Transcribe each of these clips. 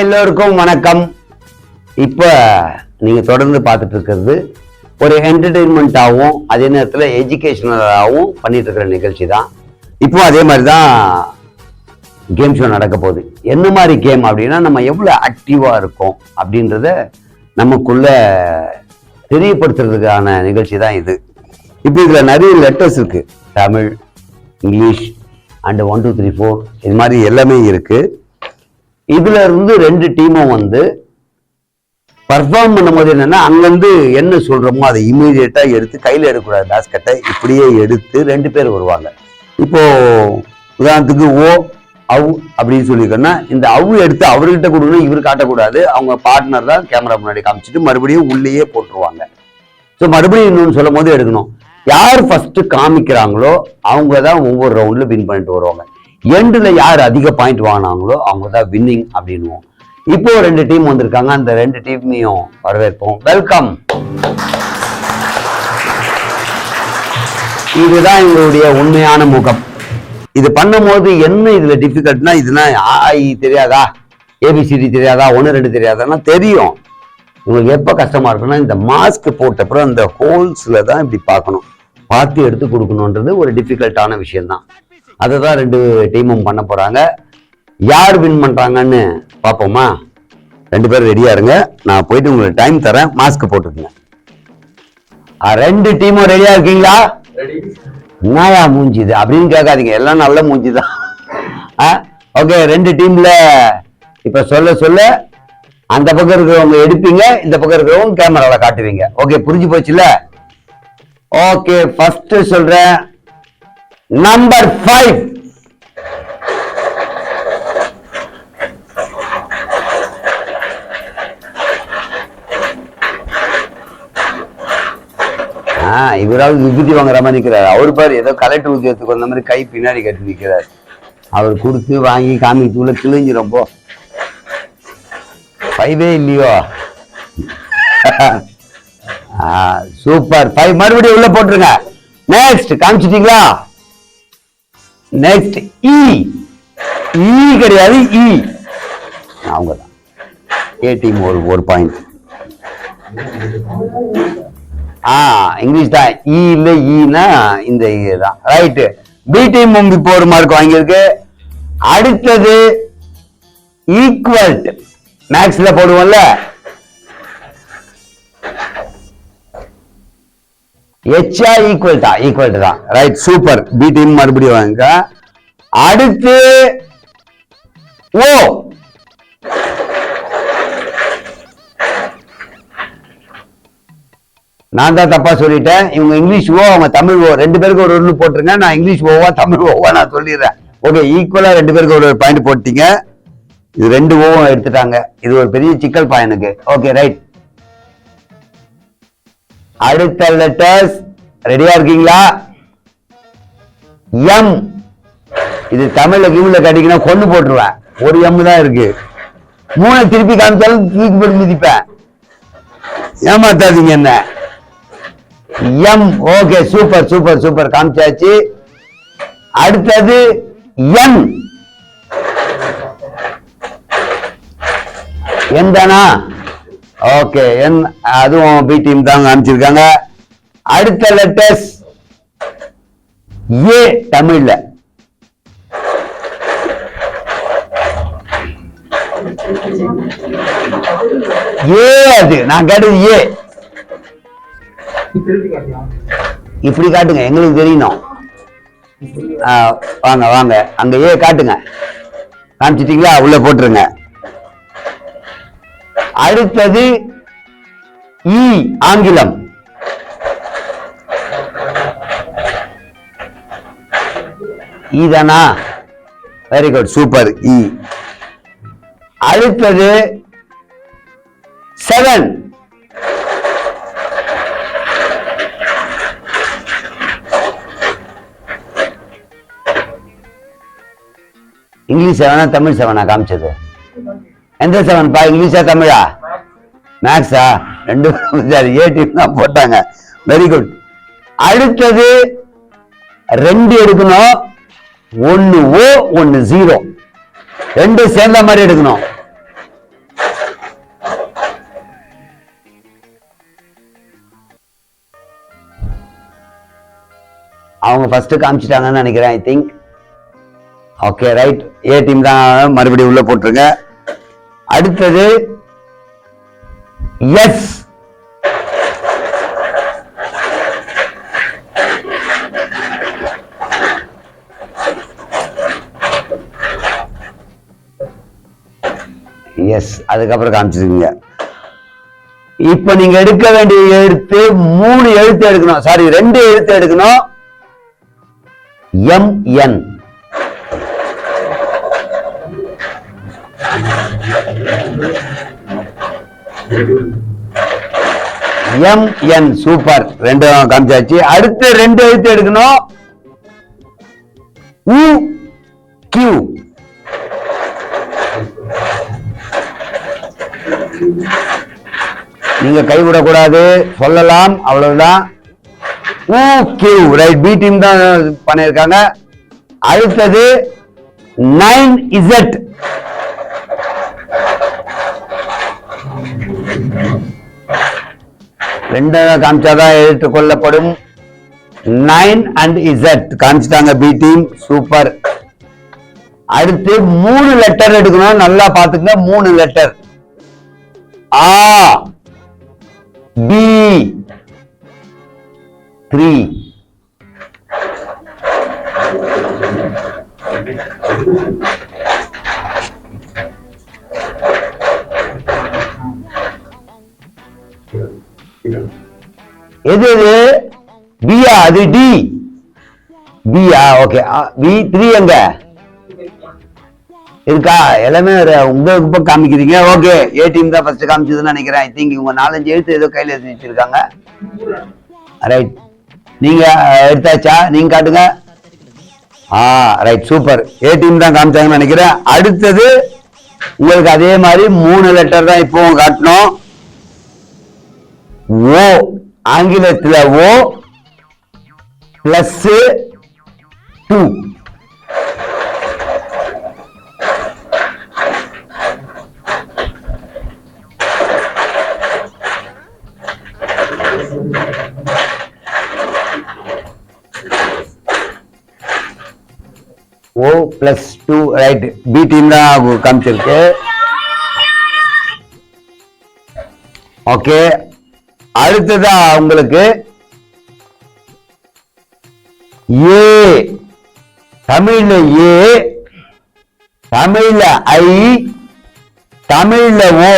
எல்லோருக்கும் வணக்கம். இப்போ நீங்க தொடர்ந்து பார்த்துட்டு இருக்கிறது ஒரு என்டர்டெயின்மெண்ட்டாகவும் அதே நேரத்தில் எஜுகேஷனலாகவும் பண்ணிட்டு இருக்கிற நிகழ்ச்சி தான். இப்போ அதே மாதிரி தான் கேம் ஷோ நடக்க போகுது. என்ன மாதிரி கேம் அப்படின்னா, நம்ம எவ்வளோ ஆக்டிவாக இருக்கோம் அப்படின்றத நமக்குள்ள தெரியப்படுத்துறதுக்கான நிகழ்ச்சி தான் இது. இப்போ இதில் நிறைய லெட்டர்ஸ் இருக்கு. தமிழ், இங்கிலீஷ் அண்டு 1 2 3 4 இது மாதிரி எல்லாமே இருக்கு. இதுல இருந்து 2 டீமும் பர்ஃபார்ம் பண்ணும்போது என்னன்னா, அங்கிருந்து என்ன சொல்றோமோ அதை இமீடியட்டா எடுத்து கையில எடுக்கக்கூடாது, பேஸ்கெட்டை இப்படியே எடுத்து 2 பேர் வருவாங்க. இப்போ உதாரணத்துக்கு அவு அப்படின்னு சொல்லியிருக்கோன்னா, இந்த அவு எடுத்து அவர்கிட்ட கொடுக்கணும், இவர் காட்டக்கூடாது. அவங்க பார்ட்னர் தான் கேமரா முன்னாடி காமிச்சிட்டு மறுபடியும் உள்ளேயே போட்டுருவாங்க. ஸோ மறுபடியும் இன்னொன்று சொல்லும் போது எடுக்கணும். யார் ஃபர்ஸ்ட் காமிக்கிறாங்களோ அவங்க தான் ஒவ்வொரு ரவுண்ட்ல வின் பண்ணிட்டு வருவாங்க. எண்டில் யார் அதிக பாயிண்ட் வாங்கினாங்களோ அவங்க தான் வின்னிங் அப்படின்வோம். இப்போ 2 டீம் வந்திருக்காங்க. அந்த 2 டீமையும் வரவேற்போம். வெல்கம். இதுதான் எங்களுடைய உண்மையான முகம். இது பண்ணும்போது என்ன இதுல டிஃபிகல்ட்னா, இதுனா தெரியாதா, ஏபிசிடி தெரியாதா, 1 2 தெரியாதான்னா தெரியும். உங்களுக்கு எப்போ கஷ்டமா இருக்குன்னா, இந்த மாஸ்க் போட்டப்புறம் அந்த ஹோல்ஸ்ல தான் இப்படி பார்க்கணும், பார்த்து எடுத்து கொடுக்கணுன்றது ஒரு டிஃபிகல்ட்டான விஷயம்தான். அதை தான் 2 டீமும் பண்ண போறாங்க. யார் வின் பண்றாங்கன்னு பார்ப்போமா? 2 பேரும் ரெடியா இருங்க. நான் போயிட்டு உங்களுக்கு டைம் தரேன். மாஸ்க் போட்டுக்கங்க. 2 டீமும் ரெடியா இருக்கீங்களா? என்னயா மூஞ்சிது அப்படின்னு கேட்காதீங்க, எல்லாம் நல்ல மூஞ்சிதான். ஓகே, 2 டீம்ல இப்ப சொல்ல அந்த பக்கம் இருக்கிறவங்க எடுப்பீங்க, இந்த பக்கம் இருக்கிறவங்க கேமரால காட்டுவீங்க. ஓகே, புரிஞ்சு போச்சுல? ஓகே, ஃபர்ஸ்ட் சொல்றேன். நம்பர் 5. இவராவது விபூதி வாங்குற மாதிரி நிற்கிறார். அவர் பாரு ஏதோ கலெக்டர் உத்தியோகத்துக்கு வந்த மாதிரி கை பின்னாடி கட்டி நிற்கிறார். அவர் கொடுத்து வாங்கி காமிக்குள்ள கிழிஞ்சு ரொம்ப 5 இல்லையோ? சூப்பர், 5 மறுபடியும் உள்ள போட்டுருங்க. நெக்ஸ்ட் காமிச்சிட்டீங்களா? நெக்ஸ்ட் கிடையாது, அவங்கதான். ஏ டீம் ஒரு பாயிண்ட். இங்கிலீஷ் தான். இல்ல ஈனா இந்த தான். ரைட்டு. பி டீம் இப்போ ஒரு மார்க் வாங்கியிருக்கு. அடுத்தது ஈக்குவல். மேக்ஸ்ல போடுவோம்ல, ஹெச்ஆ ஈக்குவல் தான். Right, super. பி டீம் மறுபடியும் வாங்க. அடுத்து ஓ. நான் தான் தப்பா சொல்லிட்டேன். இவங்க இங்கிலீஷ் ஓ, அவங்க தமிழ் ஓ. 2 பேருக்கு ஒரு 1 போட்டுருங்க. நான் இங்கிலீஷ் ஓவா தமிழ் ஓவா நான் சொல்லிடுறேன். ஓகே, ஈக்குவலா 2 பேருக்கு ஒரு பாயிண்ட் போட்டீங்க. இது 2 ஓவும் எடுத்துட்டாங்க. இது ஒரு பெரிய சிக்கல் எனக்கு. Okay, right. அடுத்த லெட்டர்ஸ் ரெடியா இருக்கீங்களா? எம். இது தமிழ்ல கிமிழ்ல கட்டிக்கினா கொண்டு போட்டுருவேன். ஒரு எம் தான் இருக்கு. 3 திருப்பி காமிச்சாலும் தூக்கி போட்டு மிதிப்பேன். ஏமாத்தாதீங்க என்ன. M. Okay, super super super, காமிச்சாச்சு. அடுத்தது என். எந்தானா? ஓகே, என். அதுவும் பி டீம் தான் காமிச்சிருக்காங்க. அடுத்த லெட்டர்ஸ் ஏ. தமிழ்ல ஏ. அது நான் கேட்டது ஏ. இப்படி காட்டுங்க, எங்களுக்கு தெரியணும். வாங்க வாங்க, அங்க ஏ காட்டுங்க. காமிச்சிட்டீங்களா? உள்ள போட்டுருங்க. அடுத்தது இ. ஆங்கிலம். ஈதானா? Very good, super. இ. அடுத்தது 7. இங்கிலீஷ் 7 தமிழ் 7 காமிச்சது? எந்த 7 பா? இங்கிலீஷா தமிழா? மேக்ஸா? 2 ஏ டீம் தான் போட்டாங்க. Very good. அடுத்தது 2 எடுக்கணும். 1 ஓ 1 0, 2 சேர்ந்த மாதிரி எடுக்கணும். அவங்க ஃபர்ஸ்ட் காமிச்சிட்டாங்கன்னு நினைக்கிறேன். I think. Okay right. A team தான் மறுபடியும் உள்ள போட்டுருங்க. அடுத்தது எஸ். எஸ் அதுக்கப்புறம் காமிச்சிருக்கீங்க. இப்ப நீங்க எடுக்க வேண்டிய எழுத்து 3 எழுத்து எடுக்கணும். சாரி 2 எழுத்து எடுக்கணும். MN. MN super. 2 காமிச்சாச்சு. அடுத்து 2 எழுத்து எடுக்கணும். UQ. நீங்க கைவிடக்கூடாது, சொல்லலாம், அவ்வளவுதான். UQ right. பி டீம் தான் பண்ணிருக்காங்க. அடுத்தது 9Z. ரெண்டாவது காமிச்சாதான் எடுத்துக் கொள்ளப்படும். 9 and Z காமிச்சிட்டாங்க பி டீம். சூப்பர். அடுத்து 3 லெட்டர் எடுக்கணும். நல்லா பாத்துக்கங்க. 3 லெட்டர். A B 3. எது பியா? அது டி. பியா? ஓகே. B3 எங்க இருக்கா? எல்லாமே உங்களுக்கு காமிக்கிறீங்க. ஓகே. ஏ டீம் தான் ஃபர்ஸ்ட் காமிச்சதுன்னு நினைக்கிறேன். ஐ திங்க் இவங்க 4-5 எழுத்து ஏதோ கையில எடுத்து வச்சிருக்காங்க. ரைட். நீங்க எடுத்தாச்சா? நீங்க காட்டுங்க. Right super. ஏ டீம் தான் காமிச்சாங்கன்னு நினைக்கிறேன். அடுத்தது உங்களுக்கு அதே மாதிரி 3 லெட்டர் தான் இப்பவும் காட்டணும். ஓ. ஆங்கிலத்துல ஓ +2. O +2 right. பி டீம் தான் காமிச்சிருக்கு. ஓகே. அடுத்ததா உங்களுக்கு ஏ. தமிழ்ல ஏ, தமிழ்ல ஐ, தமிழ்ல ஓ.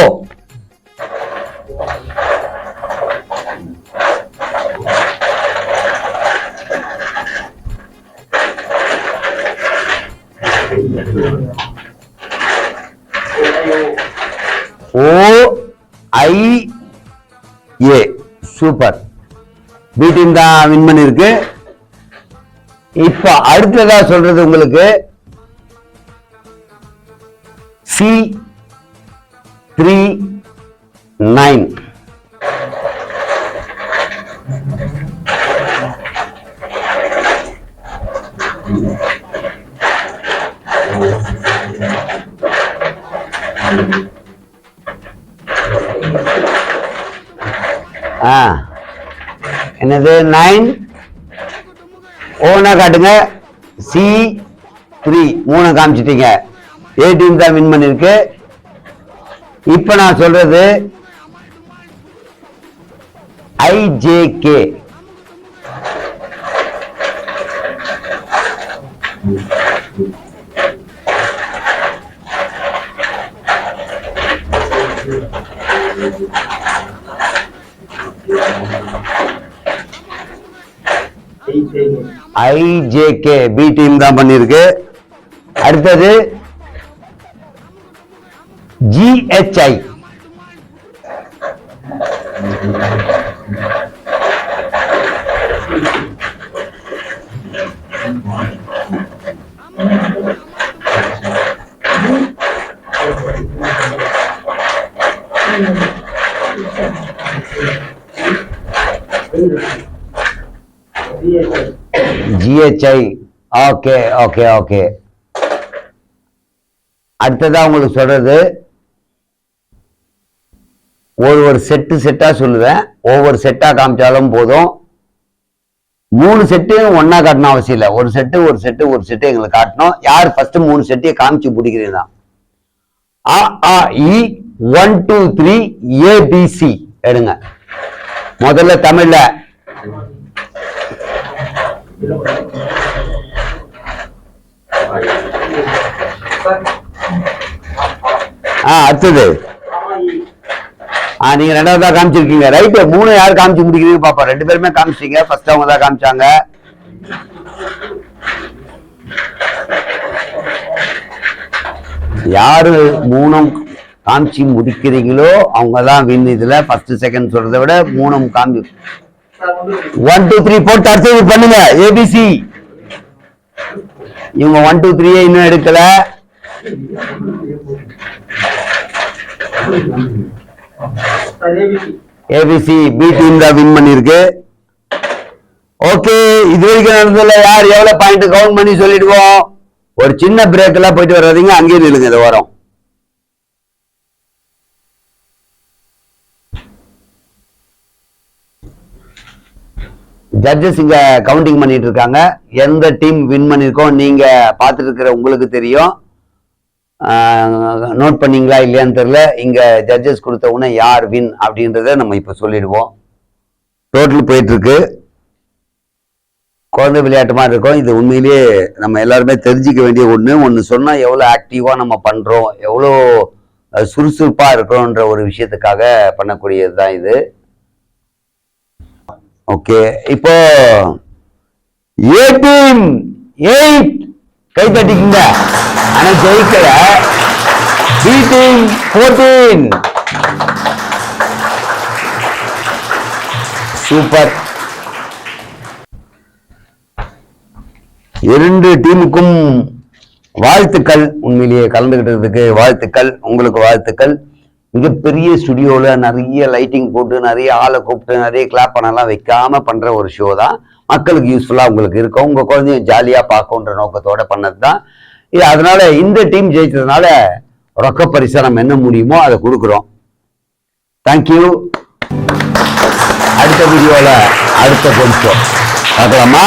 OIA super. பி டீம் தான் வின் பண்ணிருக்கு. இப்ப அடுத்ததா சொல்றது உங்களுக்கு C39. என்னது 9 ஓனா காட்டுங்க. C3 3 காமிச்சிட்டீங்க. ஏ டீம் தான் வின் பண்ணிருக்கு. இப்ப நான் சொல்றது IJK. IJK பி டீம் தான் பண்ணிருக்கு. அடுத்தது GHI. GHI. Okay okay okay. அடுத்ததா உங்களுக்கு சொல்றது ஒரு செட்டா சொல்லுவேன். ஒவ்வொரு செட்டா காமிச்சாலும் போதும். 3 செட்டு ஒன்னா காட்டணும் அவசியம் இல்லை. ஒரு செட்டு எங்களுக்கு காட்டணும். யார் ஃபர்ஸ்ட் 3 செட்டையும் காமிச்சு பிடிக்கிறீங்க. அ ஆ இ 1 2 3 ABC எடுங்க. முதல்ல தமிழ்ல அடுத்தது நீங்க 2வது தான் காமிச்சிருக்கீங்க. ரைட்டு. 3 யார் காமிச்சு முடிக்கிறீங்க பாப்பா. 2 பேருமே காமிச்சிங்க. ஃபர்ஸ்ட் அவங்க தான் காமிச்சாங்க. யாரு 3 காமிச்சு முடிக்கிறீங்களோ அவங்க தான் வின். இதுல ஃபர்ஸ்ட் செகண்ட் சொல்றதை விட 3 காமி 1 2 3 போட்டு அடுத்தது பண்ணுங்க. ஏபிசி. இவங்க 1 2 3 இன்னும் எடுக்கல. ஏபிசி பி டீம் தான் வின் பண்ணிருக்கு. ஓகே, இது வரைக்கும் நடந்ததுல யார் எவ்வளவு பாயிண்ட் கவுண்ட் பண்ணி சொல்லிடுவோம். ஒரு சின்ன பிரேக் எல்லாம் போயிட்டு வர்றதுங்க. அங்கேயே நில்லுங்க. இந்த வாரம் ஜட்ஜஸ் இங்க கவுண்டிங் பண்ணிட்டு இருக்காங்க. எந்த டீம் வின் பண்ணிருக்கோம் நீங்க பார்த்துட்டு இருக்கிற உங்களுக்கு தெரியும். நோட் பண்ணீங்களா இல்லையான்னு தெரியல. இங்க ஜட்ஜஸ் கொடுத்த உடனே யார் வின் அப்படின்றத நம்ம இப்ப சொல்லிடுவோம். டோட்டல் போயிட்டு இருக்கு. குழந்தை விளையாட்டு மாதிரி இருக்கும். இது உண்மையிலேயே நம்ம எல்லாருமே தெரிஞ்சுக்க வேண்டிய ஒண்ணு சொன்னா எவ்வளவு ஆக்டிவா நம்ம பண்றோம், எவ்வளோ சுறுசுறுப்பா இருக்கிறோன்ற ஒரு விஷயத்துக்காக பண்ணக்கூடியது தான் இது. ஓகே, இப்போ ஏ டீம் 8 கை தட்டிக்குங்க. ஆனா ஜெயிக்கல. B team 14. சூப்பர். 2 டீமுக்கும் வாழ்த்துக்கள். உண்மையிலேயே கலந்துகிட்டதுக்கு வாழ்த்துக்கள். உங்களுக்கு வாழ்த்துக்கள். மிகப்பெரிய ஸ்டுடியோல நிறைய லைட்டிங் போட்டு நிறைய ஆளை கூப்பிட்டு நிறைய கிளாப் பண்ணலாம் வைக்காம பண்ற ஒரு ஷோ தான். மக்களுக்கு யூஸ்ஃபுல்லா உங்களுக்கு இருக்கும். உங்க குழந்தையும் ஜாலியா பார்க்கும்ன்ற நோக்கத்தோட பண்ணது தான் இது. அதனால இந்த டீம் ஜெயிச்சதுனால ரொக்க பரிசா நம்ம என்ன முடியுமோ அதை கொடுக்குறோம். தேங்க்யூ. அடுத்த வீடியோல அடுத்த கொஞ்சம் பார்க்கலாமா?